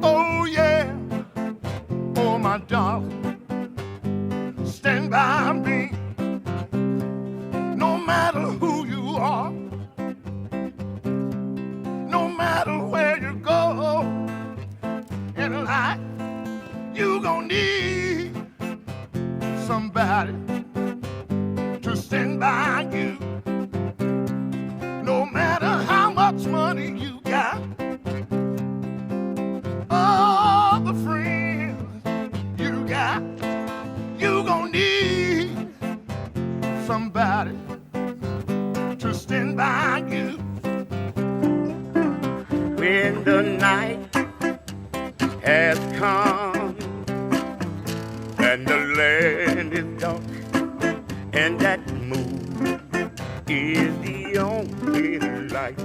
Oh yeah, oh my darling, stand by me. No matter who you are, no matter where you go in life, you gon' need somebody to stand by you. No matter how much money you got, all the friends you got, you gon' need somebody to stand by you. When the night has come and the land is dark and that moon is the only light,